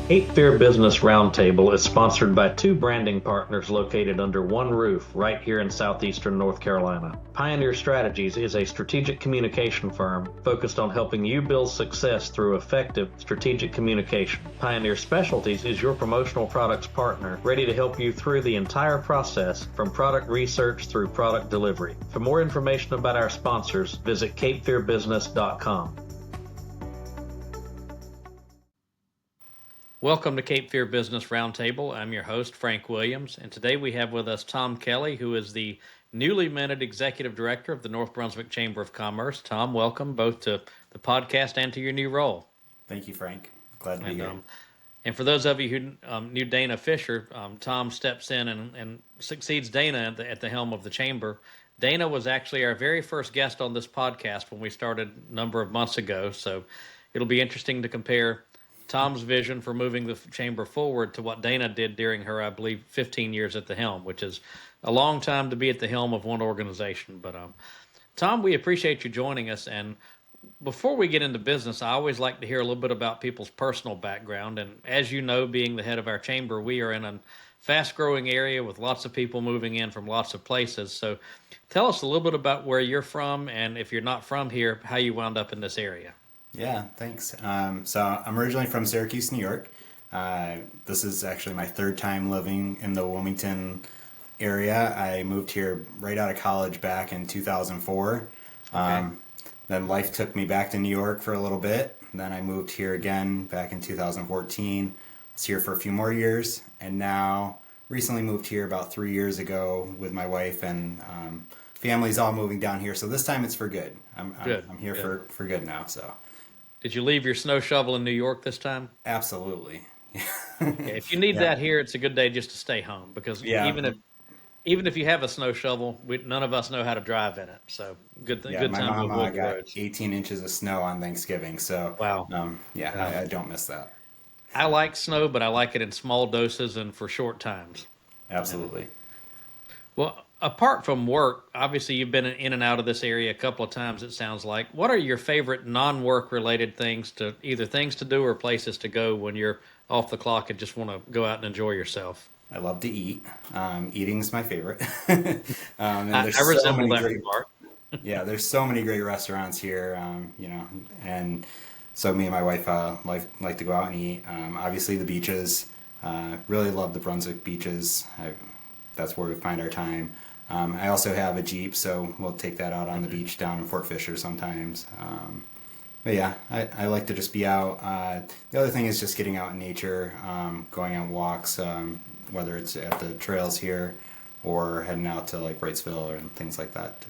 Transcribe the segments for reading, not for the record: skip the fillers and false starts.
Cape Fear Business Roundtable is sponsored by two branding partners located under one roof right here in southeastern North Carolina. Pioneer Strategies is a strategic communication firm focused on helping you build success through effective strategic communication. Pioneer Specialties is your promotional products partner, ready to help you through the entire process from product research through product delivery. For more information about our sponsors, visit capefearbusiness.com. Welcome to Cape Fear Business Roundtable. I'm your host, Frank Williams, and today we have with us Thom Kelly, who is the newly minted Executive Director of the North Brunswick Chamber of Commerce. Thom, welcome both to the podcast and to your new role. Thank you, Frank. Glad to be here. And for those of you who knew Dana Fisher, Thom steps in and succeeds Dana at the helm of the Chamber. Dana was actually our very first guest on this podcast when we started a number of months ago, so it'll be interesting to compare Thom's vision for moving the chamber forward to what Dana did during her, I believe, 15 years at the helm, which is a long time to be at the helm of one organization. But Thom, we appreciate you joining us. And before we get into business, I always like to hear a little bit about people's personal background. And as you know, being the head of our chamber, we are in a fast-growing area with lots of people moving in from lots of places. So tell us a little bit about where you're from, and if you're not from here, how you wound up in this area. Yeah, thanks. So I'm originally from Syracuse, New York. This is actually my third time living in the Wilmington area. I moved here right out of college back in 2004. Okay. Then life took me back to New York for a little bit. Then I moved here again back in 2014. Was here for a few more years, and now recently moved here about 3 years ago with my wife, and family's all moving down here. So this time it's for good. I'm here for good now. So. Did you leave your snow shovel in New York this time? Absolutely. If you need that here, it's a good day just to stay home, because even if you have a snow shovel, none of us know how to drive in it. So good time. My mama got 18 inches of snow on Thanksgiving. So wow. I don't miss that. I like snow, but I like it in small doses and for short times. Absolutely. Well, apart from work, obviously you've been in and out of this area a couple of times, it sounds like. What are your favorite non-work related things to do or places to go when you're off the clock and just want to go out and enjoy yourself? I love to eat. Eating's my favorite. I resemble that remark. Yeah, there's so many great restaurants here, and so me and my wife like to go out and eat. Obviously the beaches. Really love the Brunswick beaches. That's where we find our time. I also have a Jeep, so we'll take that out on the beach down in Fort Fisher sometimes. But yeah, I like to just be out. The other thing is just getting out in nature, going on walks, whether it's at the trails here or heading out to like Wrightsville and things like that.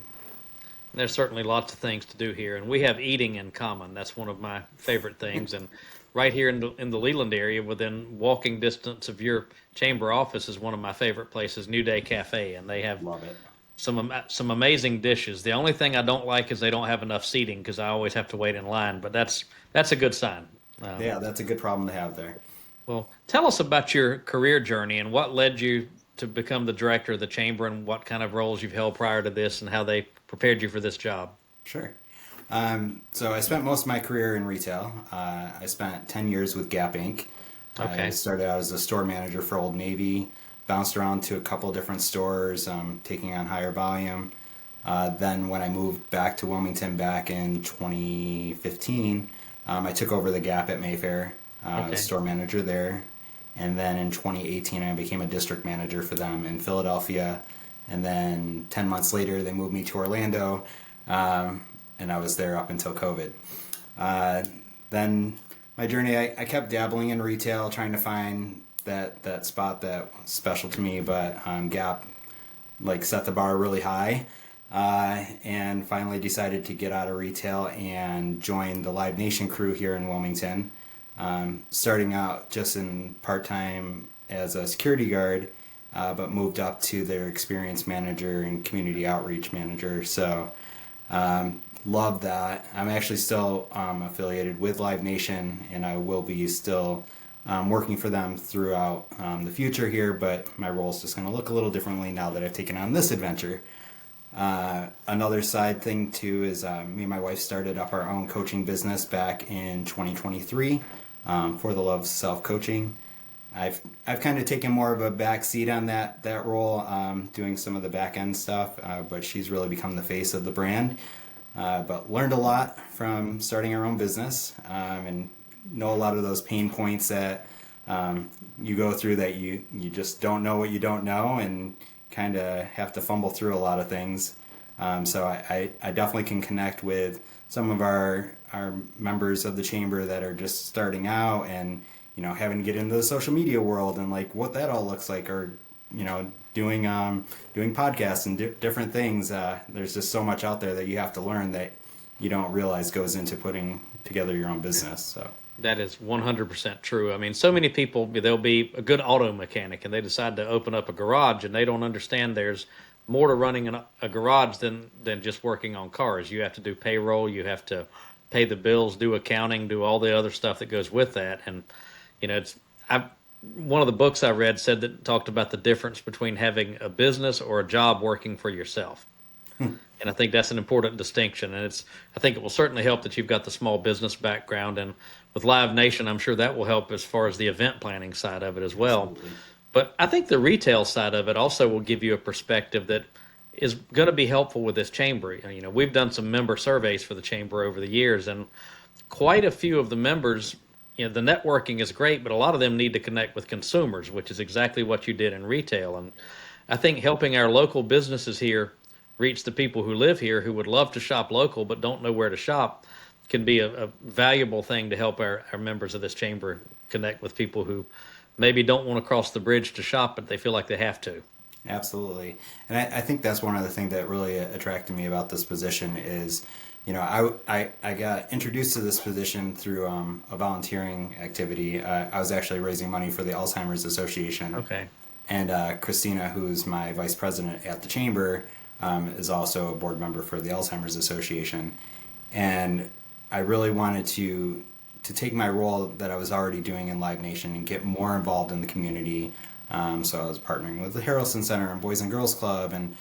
There's certainly lots of things to do here, and we have eating in common. That's one of my favorite things. And right here in the Leland area, within walking distance of your chamber office, is one of my favorite places, New Day Cafe, and they have some amazing dishes. The only thing I don't like is they don't have enough seating, because I always have to wait in line, but that's a good sign. Yeah, that's a good problem to have there. Well, tell us about your career journey and what led you to become the director of the chamber, and what kind of roles you've held prior to this and how they prepared you for this job. Sure. So I spent most of my career in retail. I spent 10 years with Gap Inc. Okay. I started out as a store manager for Old Navy, bounced around to a couple different stores, taking on higher volume. Then when I moved back to Wilmington back in 2015, I took over the Gap at Mayfair. I was store manager there. And then in 2018, I became a district manager for them in Philadelphia. And then 10 months later, they moved me to Orlando, and I was there up until COVID. Then my journey, I kept dabbling in retail, trying to find that spot that was special to me, but Gap set the bar really high, and finally decided to get out of retail and join the Live Nation crew here in Wilmington, starting out just in part-time as a security guard, but moved up to their experience manager and community outreach manager. So love that. I'm actually still affiliated with Live Nation, and I will be still working for them throughout the future here, but my role is just going to look a little differently now that I've taken on this adventure. Another side thing too is me and my wife started up our own coaching business back in 2023. for the love of self-coaching. I've kind of taken more of a back seat on that role, doing some of the back end stuff, but she's really become the face of the brand. But learned a lot from starting our own business, and know a lot of those pain points that you go through, that you just don't know what you don't know, and kind of have to fumble through a lot of things. So I definitely can connect with some of our members of the chamber that are just starting out, and having to get into the social media world and like what that all looks like, or doing podcasts and different things. There's just so much out there that you have to learn that you don't realize goes into putting together your own business. So That is 100% true. I mean, so many people, they'll be a good auto mechanic and they decide to open up a garage, and they don't understand there's more to running a garage than just working on cars. You have to do payroll, you have to pay the bills, do accounting, do all the other stuff that goes with that. And one of the books I read said that talked about the difference between having a business or a job working for yourself. And I think that's an important distinction. And I think it will certainly help that you've got the small business background. And with Live Nation, I'm sure that will help as far as the event planning side of it as well. Absolutely. But I think the retail side of it also will give you a perspective that is going to be helpful with this chamber. We've done some member surveys for the chamber over the years, and quite a few of the members, the networking is great, but a lot of them need to connect with consumers, which is exactly what you did in retail. And I think helping our local businesses here reach the people who live here who would love to shop local but don't know where to shop can be a valuable thing to help our members of this chamber connect with people who maybe don't want to cross the bridge to shop, but they feel like they have to. Absolutely. And I think that's one of the things that really attracted me about this position is, I got introduced to this position through a volunteering activity. I was actually raising money for the Alzheimer's Association. Okay. And Christina, who's my vice president at the chamber, is also a board member for the Alzheimer's Association. And I really wanted to take my role that I was already doing in Live Nation and get more involved in the community. So I was partnering with the Harrelson Center and Boys and Girls Club, and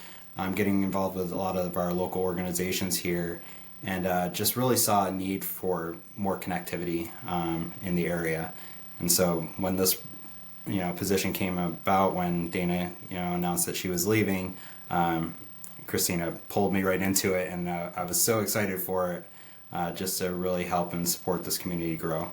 getting involved with a lot of our local organizations here, and just really saw a need for more connectivity in the area. And so when this position came about, when Dana announced that she was leaving, Christina pulled me right into it, and I was so excited for it, just to really help and support this community grow.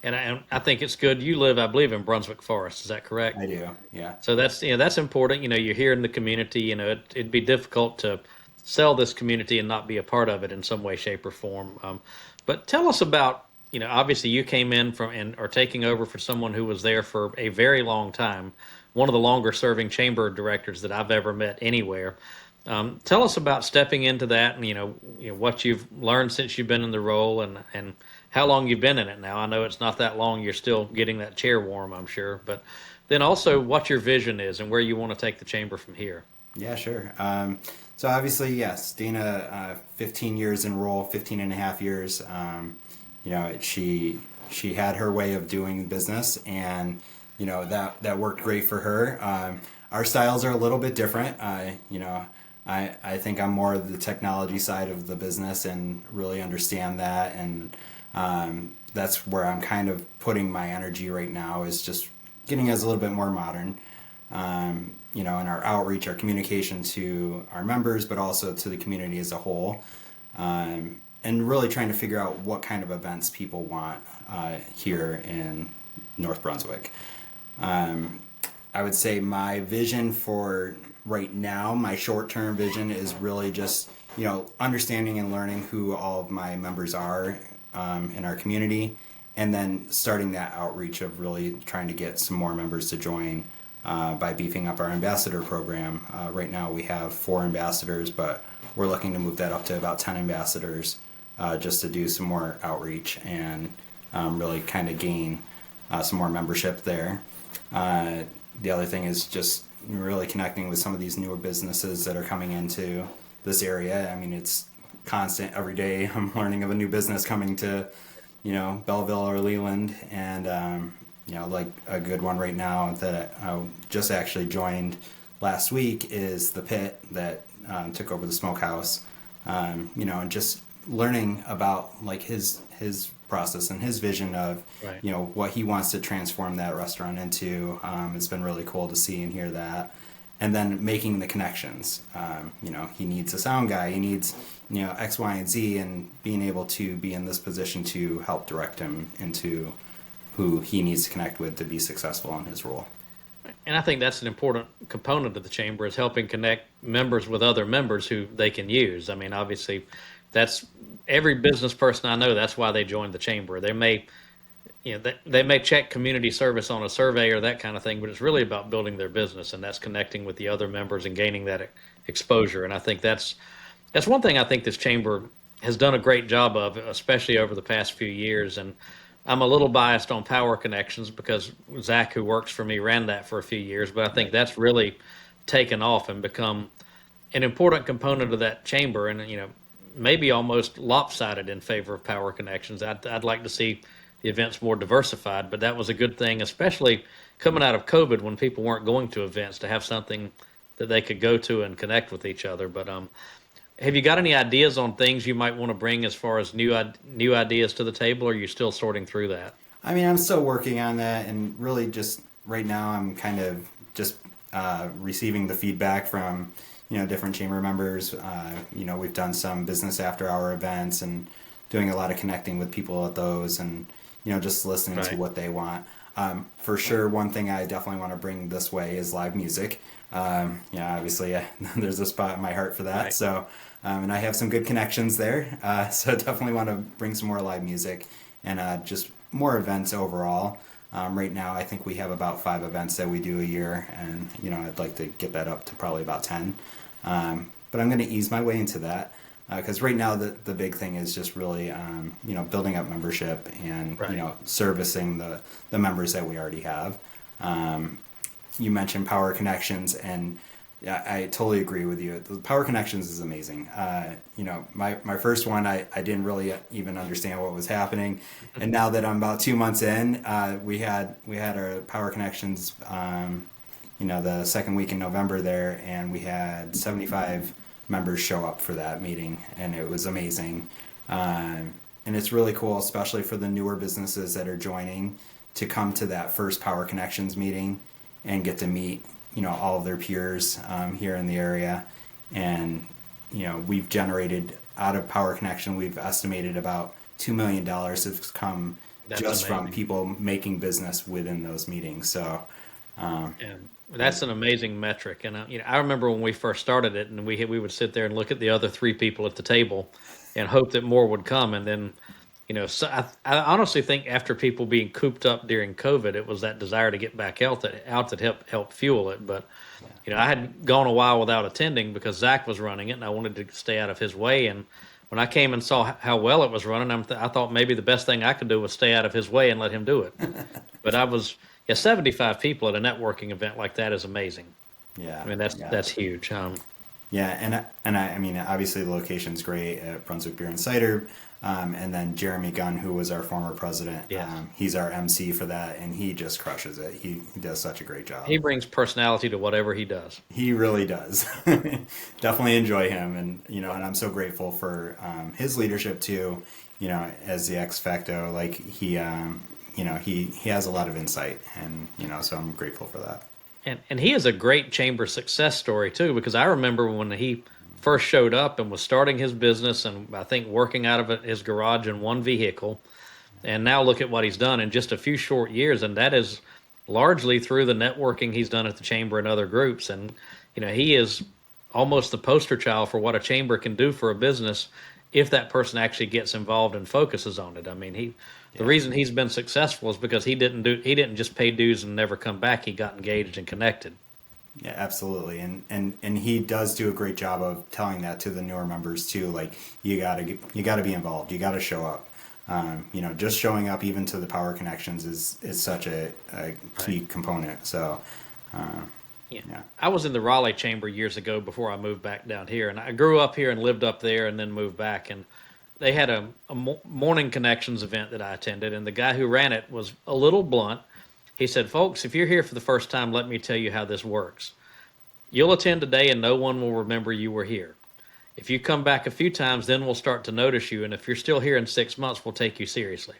And I think it's good. You live, I believe, in Brunswick Forest. Is that correct? I do, yeah. So that's important. You're here in the community. It'd be difficult to sell this community and not be a part of it in some way, shape, or form. But tell us about, obviously you came in from and are taking over for someone who was there for a very long time, one of the longer serving chamber directors that I've ever met anywhere. Tell us about stepping into that, and what you've learned since you've been in the role, and how long you've been in it now. I know it's not that long. You're still getting that chair warm, I'm sure. But then also what your vision is and where you want to take the chamber from here. Yeah, sure. So obviously, yes, Dana, 15 years in role, 15 and a half years. She had her way of doing business, and that worked great for her. Our styles are a little bit different. I think I'm more of the technology side of the business and really understand that, and that's where I'm kind of putting my energy right now, is just getting us a little bit more modern, in our outreach, our communication to our members, but also to the community as a whole, and really trying to figure out what kind of events people want here in North Brunswick. I would say my vision for right now, my short-term vision, is really just, understanding and learning who all of my members are in our community, and then starting that outreach of really trying to get some more members to join by beefing up our ambassador program. Right now we have 4 ambassadors, but we're looking to move that up to about 10 ambassadors, just to do some more outreach and really kind of gain some more membership there. The other thing is just really connecting with some of these newer businesses that are coming into this area. I mean, it's constant. Every day I'm learning of a new business coming to, Belville or Leland. And, like a good one right now that I just actually joined last week is the Pit that took over the smokehouse. And just learning about like his process and his vision of Right. what he wants to transform that restaurant into. It's been really cool to see and hear that, and then making the connections. He needs a sound guy, he needs X, Y, and Z, and being able to be in this position to help direct him into who he needs to connect with to be successful in his role. And I think that's an important component of the chamber is helping connect members with other members who they can use. I mean, obviously, that's every business person I know. That's why they joined the chamber. They may, they may check community service on a survey or that kind of thing, but it's really about building their business, and that's connecting with the other members and gaining that exposure. And I think that's one thing I think this chamber has done a great job of, especially over the past few years. And I'm a little biased on Power Connections because Zach, who works for me, ran that for a few years, but I think that's really taken off and become an important component of that chamber, and maybe almost lopsided in favor of Power Connections. I'd like to see the events more diversified, but that was a good thing, especially coming out of COVID when people weren't going to events, to have something that they could go to and connect with each other. But have you got any ideas on things you might want to bring as far as new ideas to the table, or are you still sorting through that? I mean, I'm still working on that, and really just right now I'm kind of just receiving the feedback from different chamber members. We've done some business after hour events and doing a lot of connecting with people at those, and just listening to what they want. For sure, one thing I definitely want to bring this way is live music. Obviously, there's a spot in my heart for that. Right. So, and I have some good connections there. So definitely want to bring some more live music and just more events overall. Right now, I think we have about 5 events that we do a year, and I'd like to get that up to probably about 10. But I'm going to ease my way into that because right now the big thing is just really building up membership and servicing the members that we already have. You mentioned Power Connections, and I totally agree with you. The Power Connections is amazing. My first one, I didn't really even understand what was happening, and now that I'm about 2 months in, we had our Power Connections, the second week in November there, and we had 75 members show up for that meeting, and it was amazing. And it's really cool, especially for the newer businesses that are joining, to come to that first Power Connections meeting and get to meet all of their peers here in the area. And we've generated out of Power Connection, we've estimated about $2 million has come just from people making business within those meetings. So and that's an amazing metric. And I remember when we first started it, and we would sit there and look at the other 3 people at the table and hope that more would come. And then so I honestly think after people being cooped up during COVID, it was that desire to get back out that helped fuel it. But I had gone a while without attending because Zach was running it, and I wanted to stay out of his way. And when I came and saw how well it was running, I thought maybe the best thing I could do was stay out of his way and let him do it. But 75 people at a networking event like that is amazing. Yeah, I mean that's huge. Yeah, and I mean, obviously the location's great at Brunswick Beer and Cider, and then Jeremy Gunn, who was our former president, he's our MC for that, and he just crushes it. He does such a great job. He brings personality to whatever he does. He really does. Definitely enjoy him, and and I'm so grateful for his leadership too. As the ex facto, like he has a lot of insight, and so I'm grateful for that. And he is a great chamber success story too, because I remember when he first showed up and was starting his business, and I think working out of his garage in one vehicle, and now look at what he's done in just a few short years, and that is largely through the networking he's done at the chamber and other groups. And he is almost the poster child for what a chamber can do for a business if that person actually gets involved and focuses on it. I mean, the reason he's been successful is because he didn't just pay dues and never come back. He got engaged and connected. Yeah, absolutely. And he does do a great job of telling that to the newer members too. Like, you gotta be involved. You gotta show up. Just showing up even to the Power Connections is such a key component. So, yeah. I was in the Raleigh chamber years ago before I moved back down here, and I grew up here and lived up there and then moved back. And they had a morning connections event that I attended, and the guy who ran it was a little blunt. He said, "Folks, if you're here for the first time, let me tell you how this works. You'll attend today and no one will remember you were here. If you come back a few times, then we'll start to notice you. And if you're still here in 6 months, we'll take you seriously.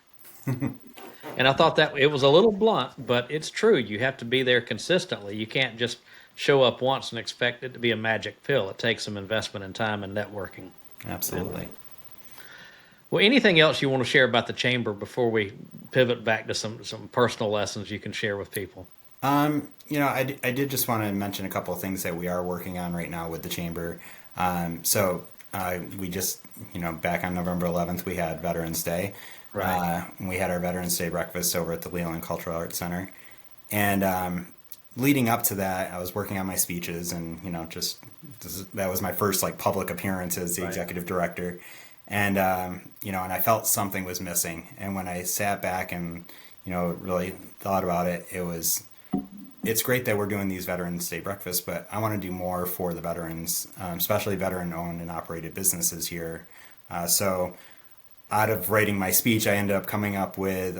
And I thought that it was a little blunt, but it's true. You have to be there consistently. You can't just show up once and expect it to be a magic pill. It takes some investment in time and networking. Absolutely. Well, anything else you want to share about the chamber before we pivot back to some personal lessons you can share with people? I did just want to mention a couple of things that we are working on right now with the chamber. We just, back on November 11th, we had Veterans Day. Right. We had our Veterans Day breakfast over at the Leland Cultural Arts Center. And leading up to that, I was working on my speeches, and that was my first public appearance as the executive director. And and I felt something was missing. And when I sat back and really thought about it, it's great that we're doing these Veterans Day breakfasts, but I want to do more for the veterans, especially veteran-owned and operated businesses here. So out of writing my speech, I ended up coming up with,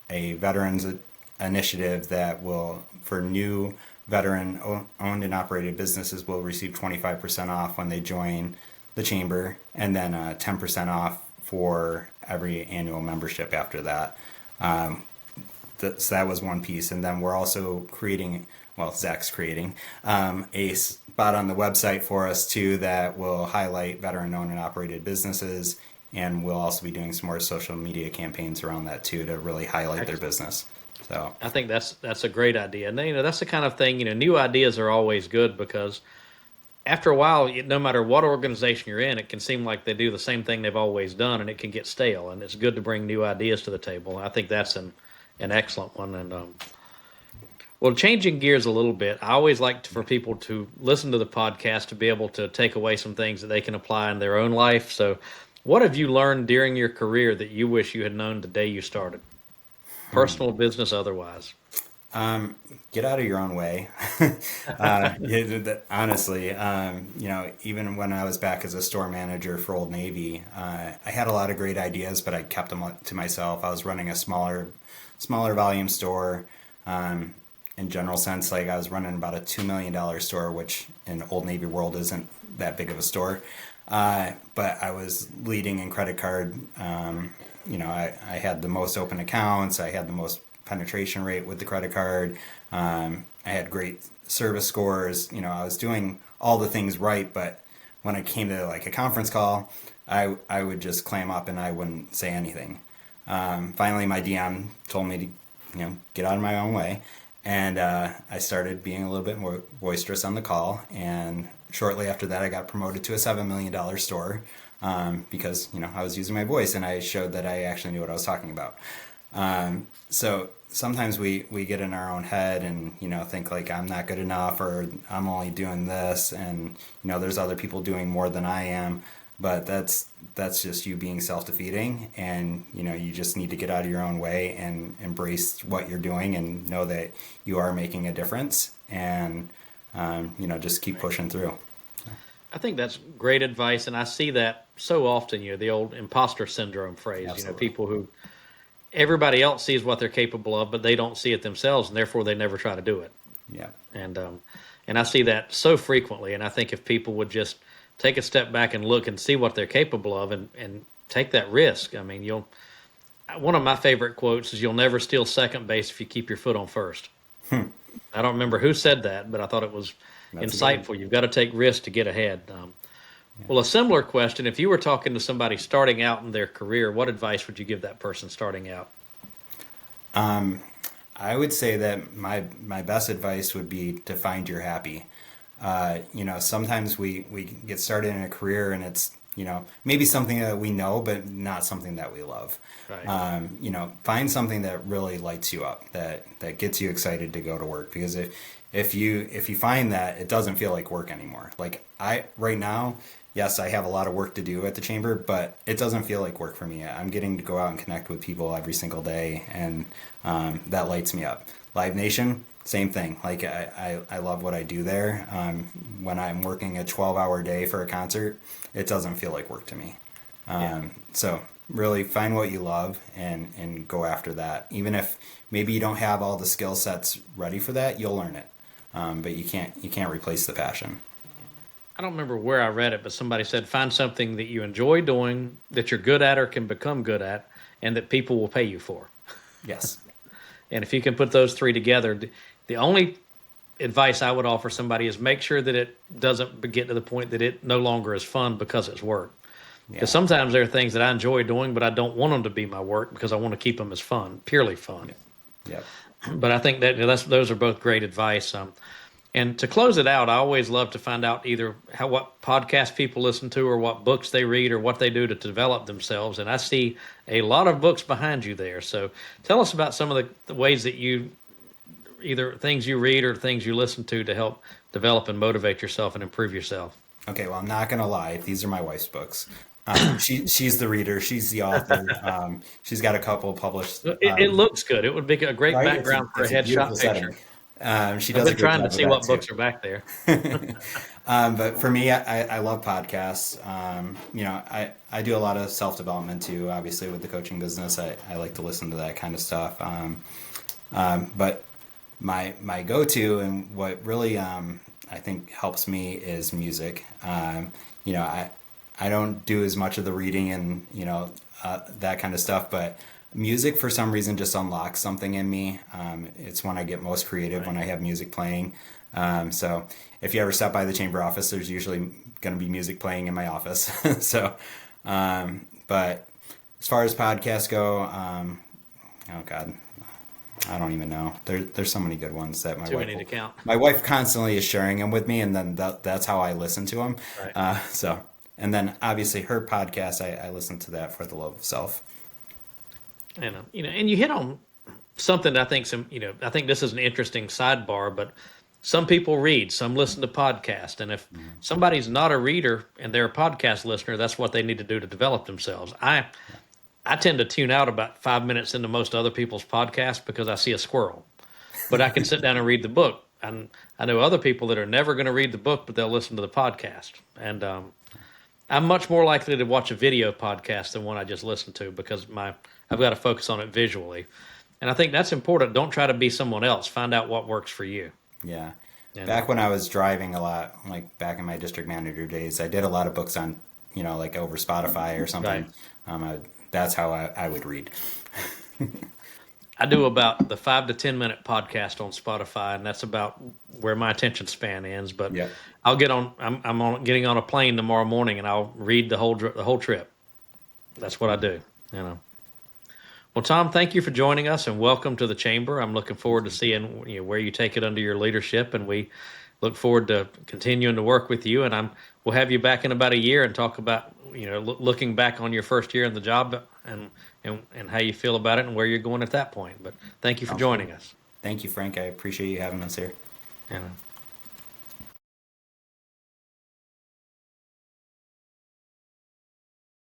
a veterans initiative that will, for new veteran-owned and operated businesses, will receive 25% off when they join the chamber, and then 10% off for every annual membership after that. So that was one piece. And then we're also Zach's creating a spot on the website for us too that will highlight veteran-owned and operated businesses. And we'll also be doing some more social media campaigns around that too to really highlight their business. So I think that's a great idea. And that's the kind of thing, new ideas are always good, because after a while, no matter what organization you're in, it can seem like they do the same thing they've always done, and it can get stale. And it's good to bring new ideas to the table. I think that's an excellent one. And well, changing gears a little bit, I always like for people to listen to the podcast to be able to take away some things that they can apply in their own life. So what have you learned during your career that you wish you had known the day you started? Personal, business, otherwise. Get out of your own way. Honestly, even when I was back as a store manager for Old Navy, I had a lot of great ideas, but I kept them to myself. I was running a smaller volume store. In general sense, I was running about a $2 million store, which in Old Navy world isn't that big of a store. But I was leading in credit card. I had the most open accounts. I had the most penetration rate with the credit card. I had great service scores. I was doing all the things right, but when it came to a conference call, I would just clam up and I wouldn't say anything. Finally, my DM told me to, get out of my own way. And I started being a little bit more boisterous on the call. And shortly after that, I got promoted to a $7 million store because, I was using my voice and I showed that I actually knew what I was talking about. So sometimes we get in our own head and, think I'm not good enough, or I'm only doing this, and, there's other people doing more than I am. But that's just you being self-defeating, and, you just need to get out of your own way and embrace what you're doing and know that you are making a difference, and, just keep pushing through. I think that's great advice, and I see that so often, the old imposter syndrome phrase. Absolutely. People who everybody else sees what they're capable of, but they don't see it themselves, and therefore they never try to do it. Yeah. And I see that so frequently, and I think if people would just take a step back and look and see what they're capable of and take that risk. I mean, one of my favorite quotes is, "You'll never steal second base if you keep your foot on first." I don't remember who said that, but I thought it was insightful. You've got to take risks to get ahead. Well, a similar question, if you were talking to somebody starting out in their career, what advice would you give that person starting out? I would say that my best advice would be to find your happy. Sometimes we get started in a career and it's, maybe something that we know, but not something that we love. Right. Find something that really lights you up, that gets you excited to go to work. Because if you find that, it doesn't feel like work anymore. Right now, yes, I have a lot of work to do at the chamber, but it doesn't feel like work for me. I'm getting to go out and connect with people every single day, and that lights me up. Live Nation, same thing. I love what I do there. When I'm working a 12-hour day for a concert, it doesn't feel like work to me. So really find what you love and go after that. Even if maybe you don't have all the skill sets ready for that, you'll learn it. But you can't replace the passion. I don't remember where I read it, but somebody said find something that you enjoy doing, that you're good at or can become good at, and that people will pay you for. Yes. And if you can put those three together, the only advice I would offer somebody is make sure that it doesn't get to the point that it no longer is fun because it's work. Because sometimes there are things that I enjoy doing, but I don't want them to be my work because I want to keep them as fun, purely fun. Yeah. But I think that those are both great advice. And to close it out, I always love to find out either what podcasts people listen to or what books they read or what they do to develop themselves. And I see a lot of books behind you there. So tell us about some of the ways that you, either things you read or things you listen to help develop and motivate yourself and improve yourself. Okay, well, I'm not going to lie. These are my wife's books. She's the reader. She's the author. She's got a couple published. It looks good. It would be a great right? background for a headshot picture. She does I've been trying to see what books are back there. But for me, I love podcasts. I do a lot of self-development too, obviously with the coaching business. I like to listen to that kind of stuff. But my go-to and what really, I think helps me is music. I don't do as much of the reading and, that kind of stuff, but music for some reason just unlocks something in me. It's when I get most creative, when I have music playing. So if you ever stop by the chamber office, there's usually going to be music playing in my office. So, but as far as podcasts go, oh God, I don't even know. There's so many good ones that my wife constantly is sharing them with me, and then that's how I listen to them. Right. And then obviously her podcast, I listen to that for the love of self. And and you hit on something that I think I think this is an interesting sidebar, but some people read, some listen to podcasts, and if somebody's not a reader and they're a podcast listener, that's what they need to do to develop themselves. I tend to tune out about 5 minutes into most other people's podcasts because I see a squirrel, but I can sit down and read the book. And I know other people that are never going to read the book, but they'll listen to the podcast. And I'm much more likely to watch a video podcast than one I just listen to because I've got to focus on it visually. And I think that's important. Don't try to be someone else. Find out what works for you. Yeah. Back when I was driving a lot, like back in my district manager days, I did a lot of books on, like over Spotify or something. Right. That's how I would read. I do about the 5 to 10 minute podcast on Spotify, and that's about where my attention span ends. But I'll get on. I'm getting on a plane tomorrow morning, and I'll read the whole trip. That's what I do. Well, Thom, thank you for joining us, and welcome to the chamber. I'm looking forward to seeing where you take it under your leadership, and we look forward to continuing to work with you. And we'll have you back in about a year and talk about looking back on your first year in the job and how you feel about it and where you're going at that point. But thank you for joining us. Thank you, Frank. I appreciate you having us here. Yeah.